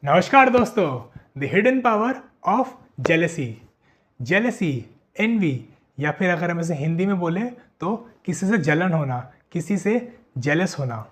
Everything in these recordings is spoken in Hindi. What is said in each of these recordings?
नमस्कार दोस्तों। The hidden power of jealousy. Jealousy, envy, या फिर अगर हम इसे हिंदी में बोले तो किसी से जलन होना, किसी से जेलस होना।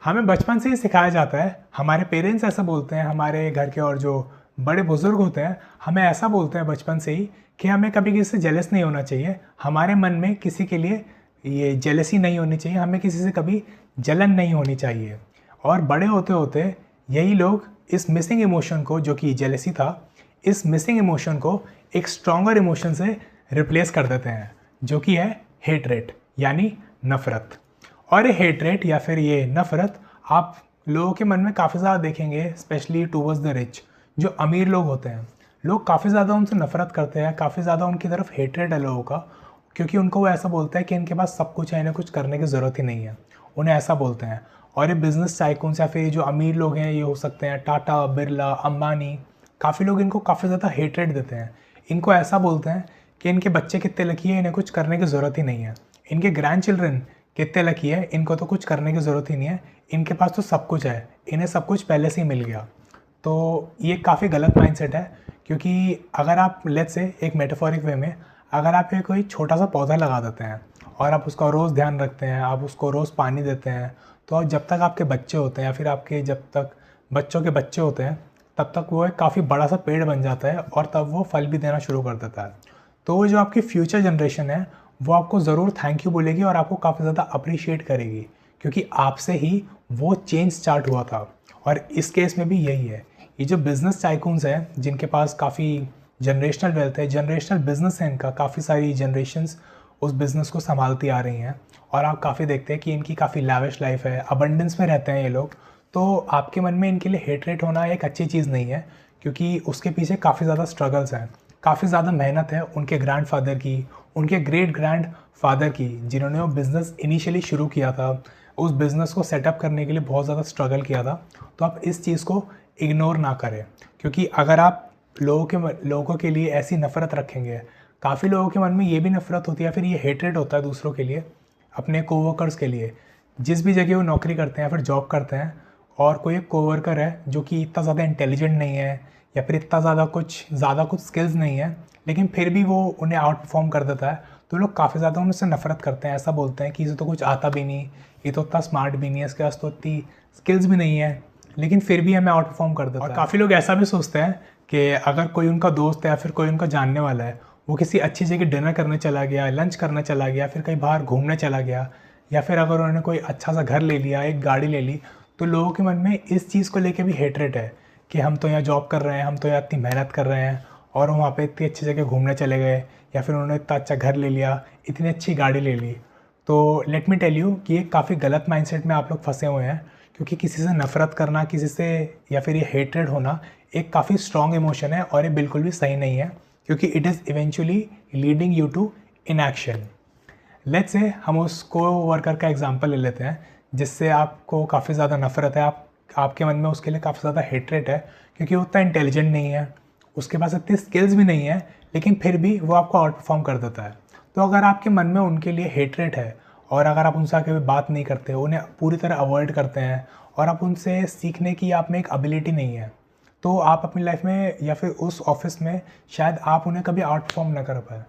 हमें बचपन से ही सिखाया जाता है, हमारे पेरेंट्स ऐसा बोलते हैं, हमारे घर के और जो बड़े बुजुर्ग होते हैं हमें ऐसा बोलते हैं बचपन से ही कि हमें कभी किसी से जेलस नहीं होना चाहिए। हमारे मन में किसी के लिए ये जेलसी नहीं होनी चाहिए, हमें किसी से कभी जलन नहीं होनी चाहिए। और बड़े होते होते यही लोग इस मिसिंग इमोशन को, जो कि जेलसी था, इस मिसिंग इमोशन को एक स्ट्रॉन्गर इमोशन से रिप्लेस कर देते हैं, जो कि है हेटरेट यानी नफ़रत। और ये हेटरेट या फिर ये नफ़रत आप लोगों के मन में काफ़ी ज़्यादा देखेंगे, स्पेशली टूवर्ड्स द रिच। जो अमीर लोग होते हैं, लोग काफ़ी ज़्यादा उनसे नफ़रत करते हैं, काफ़ी ज़्यादा उनकी तरफ हेटरेट है लोगों का, क्योंकि उनको वो ऐसा बोलता है कि इनके पास सब कुछ है, इन्हें कुछ करने की ज़रूरत ही नहीं है, उन्हें ऐसा बोलते हैं। और ये बिज़नेस टाइकून्स या फिर जो अमीर लोग हैं, ये हो सकते हैं टाटा, बिरला, अंबानी, काफ़ी लोग इनको काफ़ी ज़्यादा हेटरेट देते हैं। इनको ऐसा बोलते हैं कि इनके बच्चे कितने लकी है, इन्हें कुछ करने की ज़रूरत ही नहीं है। इनके ग्रैंड चिल्ड्रन कितने लकी है, इनको तो कुछ करने की ज़रूरत ही नहीं है, इनके पास तो सब कुछ है, इन्हें सब कुछ पहले से ही मिल गया। तो ये काफ़ी गलत माइंडसेट है, क्योंकि अगर आप लेट्स से एक मेटाफोरिक वे में, अगर आप ये कोई छोटा सा पौधा लगा देते हैं और आप उसका रोज़ ध्यान रखते हैं, आप उसको रोज़ पानी देते हैं, तो जब तक आपके बच्चे होते हैं या फिर आपके जब तक बच्चों के बच्चे होते हैं, तब तक वो एक काफ़ी बड़ा सा पेड़ बन जाता है और तब वो फल भी देना शुरू कर देता है। तो वो जो आपकी फ्यूचर जनरेशन है वो आपको ज़रूर थैंक यू बोलेगी और आपको काफ़ी ज़्यादा अप्रिशिएट करेगी, क्योंकि आपसे ही वो चेंज स्टार्ट हुआ था। और इस केस में भी यही है। ये जो बिज़नेस टाइकून्स हैं, जिनके पास काफ़ी जनरेशनल वेल्थ है, जनरेशनल बिजनेस है इनका, काफ़ी सारी जनरेशन्स उस बिज़नेस को संभालती आ रही हैं, और आप काफ़ी देखते हैं कि इनकी काफ़ी लाविश लाइफ है, अबंडेंस में रहते हैं ये लोग। तो आपके मन में इनके लिए हेटरेट होना एक अच्छी चीज़ नहीं है, क्योंकि उसके पीछे काफ़ी ज़्यादा स्ट्रगल्स हैं, काफ़ी ज़्यादा मेहनत है उनके ग्रैंडफादर की, उनके ग्रेट ग्रैंड फादर की, जिन्होंने वो बिज़नेस इनिशियली शुरू किया था, उस बिज़नेस को सेटअप करने के लिए बहुत ज़्यादा स्ट्रगल किया था। तो आप इस चीज़ को इग्नोर ना करें, क्योंकि अगर आप लोगों के लिए ऐसी नफ़रत रखेंगे, काफ़ी लोगों के मन में ये भी नफ़रत होती है, फिर ये हेटरेट होता है दूसरों के लिए, अपने कोवर्कर्स के लिए। जिस भी जगह वो नौकरी करते हैं या फिर जॉब करते हैं, और कोई एक कोवर्कर है जो कि इतना ज़्यादा इंटेलिजेंट नहीं है या फिर इतना ज़्यादा कुछ स्किल्स नहीं है, लेकिन फिर भी वो उन्हें आउट परफॉर्म कर देता है, तो लोग काफ़ी ज़्यादा उनसे नफ़रत करते हैं। ऐसा बोलते हैं कि इसे तो कुछ आता भी नहीं, ये तो इतना स्मार्ट भी नहीं है, इसके पास तो इतनी स्किल्स भी नहीं है, लेकिन फिर भी हमें आउट परफॉर्म कर देता है। और काफ़ी लोग ऐसा भी सोचते हैं कि अगर कोई उनका दोस्त है या फिर कोई उनका जानने वाला है, वो किसी अच्छी जगह डिनर करने चला गया, लंच करने चला गया, फिर कहीं बाहर घूमने चला गया, या फिर अगर उन्होंने कोई अच्छा सा घर ले लिया, एक गाड़ी ले ली, तो लोगों के मन में इस चीज़ को लेके भी हेटरेट है कि हम तो यहाँ जॉब कर रहे हैं, हम तो यहाँ इतनी मेहनत कर रहे हैं और वहाँ पे इतनी अच्छी जगह घूमने चले गए, या फिर उन्होंने इतना अच्छा घर ले लिया, इतनी अच्छी गाड़ी ले ली। तो लेट मी टेल यू कि ये काफ़ी गलत माइंडसेट में आप लोग फंसे हुए हैं, क्योंकि किसी से नफ़रत करना, किसी से या फिर ये हेटरेट होना एक काफ़ी स्ट्रॉन्ग इमोशन है, और ये बिल्कुल भी सही नहीं है, क्योंकि it is eventually leading you to inaction. Let's say हम उस को वर्कर का एग्जांपल ले लेते हैं, जिससे आपको काफ़ी ज़्यादा नफ़रत है, आपके मन में उसके लिए काफ़ी ज़्यादा हेटरेट है, क्योंकि वो उतना इंटेलिजेंट नहीं है, उसके पास इतनी स्किल्स भी नहीं है, लेकिन फिर भी वो आपको आउट परफॉर्म कर देता है। तो अगर आपके मन में उनके लिए हेटरेट है, और अगर आप उनसे आके बात नहीं करते, उन्हें पूरी तरह अवॉइड करते हैं, और आप उनसे सीखने की आप में एक एबिलिटी नहीं है, तो आप अपनी लाइफ में या फिर उस ऑफिस में शायद आप उन्हें कभी आउट परफॉर्म ना कर पाए।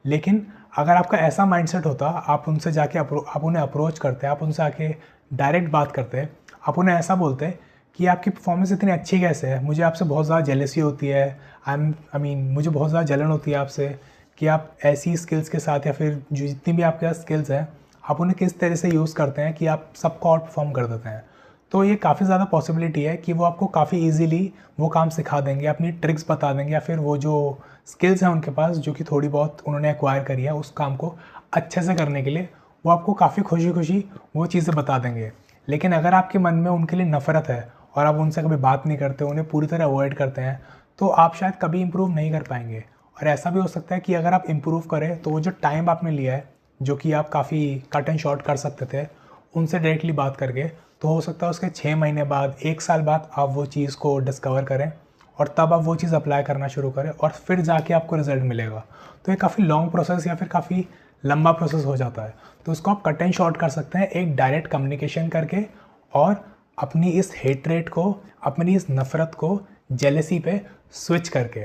लेकिन अगर आपका ऐसा माइंडसेट होता, आप उनसे जाके आप उन्हें अप्रोच करते, आप उनसे आके डायरेक्ट बात करते, आप उन्हें ऐसा बोलते कि आपकी परफॉर्मेंस इतनी अच्छी कैसे है, मुझे आपसे बहुत ज़्यादा जेलसी होती है, मुझे बहुत ज़्यादा जलन होती है आपसे, कि आप ऐसी स्किल्स के साथ या फिर जो जितनी भी आपके पास स्किल्स हैं, आप उन्हें किस तरह से यूज़ करते हैं कि आप सबको आउट परफॉर्म कर देते हैं। तो ये काफ़ी ज़्यादा पॉसिबिलिटी है कि वो आपको काफ़ी ईजिली वो काम सिखा देंगे, अपनी ट्रिक्स बता देंगे, या फिर वो जो स्किल्स हैं उनके पास, जो कि थोड़ी बहुत उन्होंने एक्वायर करी है, उस काम को अच्छे से करने के लिए वो आपको काफ़ी खुशी खुशी वो चीज़ें बता देंगे। लेकिन अगर आपके मन में उनके लिए नफ़रत है और आप उनसे कभी बात नहीं करते, उन्हें पूरी तरह अवॉइड करते हैं, तो आप शायद कभी इम्प्रूव नहीं कर पाएंगे। और ऐसा भी हो सकता है कि अगर आप इम्प्रूव करें, तो वो जो टाइम आपने लिया है, जो कि आप काफ़ी कट एंड शॉर्ट कर सकते थे उनसे डायरेक्टली बात करके, तो हो सकता है उसके 6 महीने बाद, 1 साल बाद आप वो चीज़ को डिस्कवर करें, और तब आप वो चीज़ अप्लाई करना शुरू करें, और फिर जाके आपको रिजल्ट मिलेगा। तो ये काफ़ी लॉन्ग प्रोसेस या फिर काफ़ी लंबा प्रोसेस हो जाता है। तो उसको आप कट एंड शॉर्ट कर सकते हैं एक डायरेक्ट कम्युनिकेशन करके, और अपनी इस हेटरेट को, अपनी इस नफ़रत को जेलसी पे स्विच करके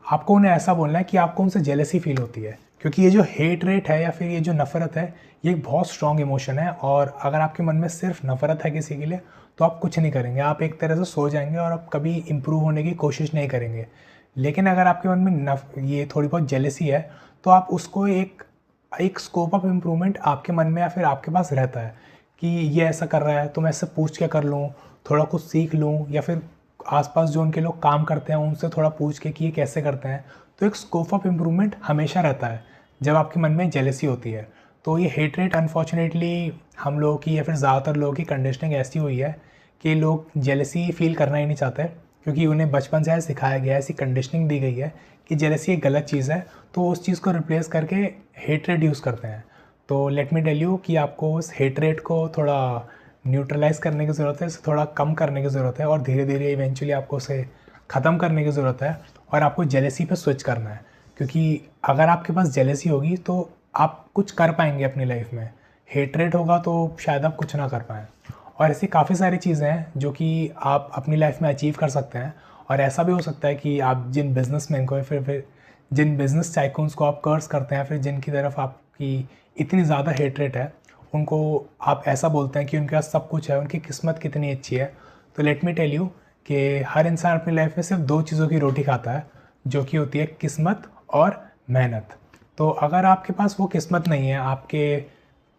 आपको उन्हें ऐसा बोलना है कि आपको उनसे जेलसी फील होती है, क्योंकि ये जो हेट रेट है या फिर ये जो नफ़रत है ये एक बहुत स्ट्रॉन्ग इमोशन है। और अगर आपके मन में सिर्फ नफ़रत है किसी के लिए तो आप कुछ नहीं करेंगे, आप एक तरह से सो जाएंगे और आप कभी इम्प्रूव होने की कोशिश नहीं करेंगे। लेकिन अगर आपके मन में ये थोड़ी बहुत जेलसी है तो आप उसको एक स्कोप ऑफ इम्प्रूवमेंट आपके मन में या फिर आपके पास रहता है कि ये ऐसा कर रहा है तो मैं इससे पूछ के कर लूँ, थोड़ा कुछ सीख लूँ, या फिर आसपास जो उनके लोग काम करते हैं उनसे थोड़ा पूछ के कि ये कैसे करते हैं। तो एक स्कोप ऑफ इम्प्रूवमेंट हमेशा रहता है जब आपके मन में जेलसी होती है। तो ये हेट रेट अनफॉर्चुनेटली हम लोगों की या फिर ज़्यादातर लोगों की कंडीशनिंग ऐसी हुई है कि लोग जेलसी फील करना ही नहीं चाहते, क्योंकि उन्हें बचपन से ऐसे सिखाया गया है, ऐसी कंडीशनिंग दी गई है कि जेलसी एक गलत चीज़ है, तो उस चीज़ को रिप्लेस करके हेट रेट यूज़ करते हैं। तो लेट मी टेल यू कि आपको उस हेट रेट को थोड़ा न्यूट्रलाइज़ करने की ज़रूरत है, इसे थोड़ा कम करने की ज़रूरत है और धीरे धीरे इवेंचुअली आपको उसे ख़त्म करने की ज़रूरत है और आपको जेलसी पे स्विच करना है। क्योंकि अगर आपके पास जेलसी होगी तो आप कुछ कर पाएंगे अपनी लाइफ में, हेटरेट होगा तो शायद आप कुछ ना कर पाएँ। और ऐसी काफ़ी सारी चीज़ें हैं जो कि आप अपनी लाइफ में अचीव कर सकते हैं। और ऐसा भी हो सकता है कि आप जिन बिजनेसमैन को या फिर जिन बिजनेस टाइकून्स को आप कर्स करते हैं, फिर जिनकी तरफ आपकी इतनी ज़्यादा हेटरेट है, उनको आप ऐसा बोलते हैं कि उनके पास सब कुछ है, उनकी किस्मत कितनी अच्छी है। तो लेट मी टेल यू कि हर इंसान अपनी लाइफ में सिर्फ 2 चीज़ों की रोटी खाता है, जो कि होती है किस्मत और मेहनत। तो अगर आपके पास वो किस्मत नहीं है, आपके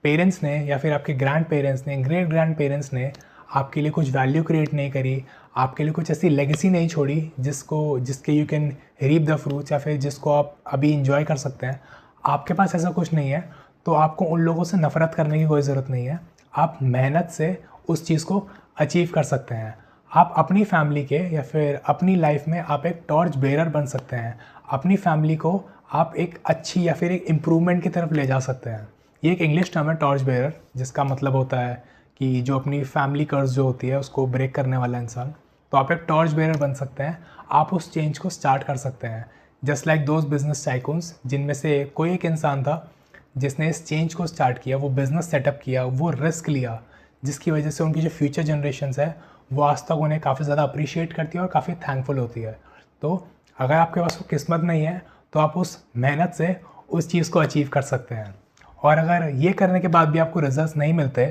पेरेंट्स ने या फिर आपके ग्रैंड पेरेंट्स ने, ग्रेट ग्रैंड पेरेंट्स ने आपके लिए कुछ वैल्यू क्रिएट नहीं करी, आपके लिए कुछ ऐसी लेगेसी नहीं छोड़ी जिसके you can reap the fruits, या फिर जिसको आप अभी इंजॉय कर सकते हैं, आपके पास ऐसा कुछ नहीं है, तो आपको उन लोगों से नफ़रत करने की कोई ज़रूरत नहीं है। आप मेहनत से उस चीज़ को अचीव कर सकते हैं। आप अपनी फैमिली के या फिर अपनी लाइफ में आप एक टॉर्च बेरर बन सकते हैं। अपनी फैमिली को आप एक अच्छी या फिर एक इम्प्रूवमेंट की तरफ ले जा सकते हैं। ये एक इंग्लिश टर्म है टॉर्च बेरर, जिसका मतलब होता है कि जो अपनी फैमिली कर्ज जो होती है उसको ब्रेक करने वाला इंसान। तो आप एक टॉर्च बेरर बन सकते हैं, आप उस चेंज को स्टार्ट कर सकते हैं। Just like those business tycoons, जिनमें से कोई एक इंसान था जिसने इस चेंज को स्टार्ट किया, वो बिज़नेस सेटअप किया, वो रिस्क लिया, जिसकी वजह से उनकी जो फ्यूचर जनरेशन्स है वो आज तक उन्हें काफ़ी ज़्यादा अप्रिशिएट करती है और काफ़ी थैंकफुल होती है। तो अगर आपके पास वो किस्मत नहीं है तो आप उस मेहनत से उस चीज़ को अचीव कर सकते हैं। और अगर ये करने के बाद भी आपको रिजल्ट्स नहीं मिलते,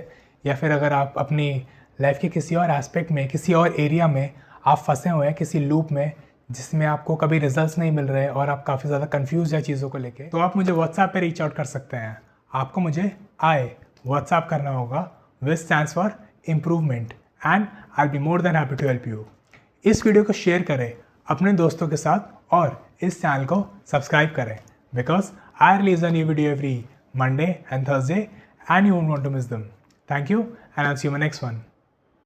या फिर अगर आप अपनी लाइफ के किसी और एस्पेक्ट में, किसी और एरिया में आप फंसे हुए हैं, किसी लूप में जिसमें आपको कभी रिजल्ट्स नहीं मिल रहे और आप काफ़ी ज़्यादा कंफ्यूज है चीज़ों को लेके, तो आप मुझे व्हाट्सएप पे रीच आउट कर सकते हैं। आपको मुझे व्हाट्सएप करना होगा, which stands for improvement, and I will be more than happy to help you. इस वीडियो को शेयर करें अपने दोस्तों के साथ और इस चैनल को सब्सक्राइब करें, because I release a new video every Monday and Thursday, and you won't want to miss them. Thank you, and I'll see you in my next one.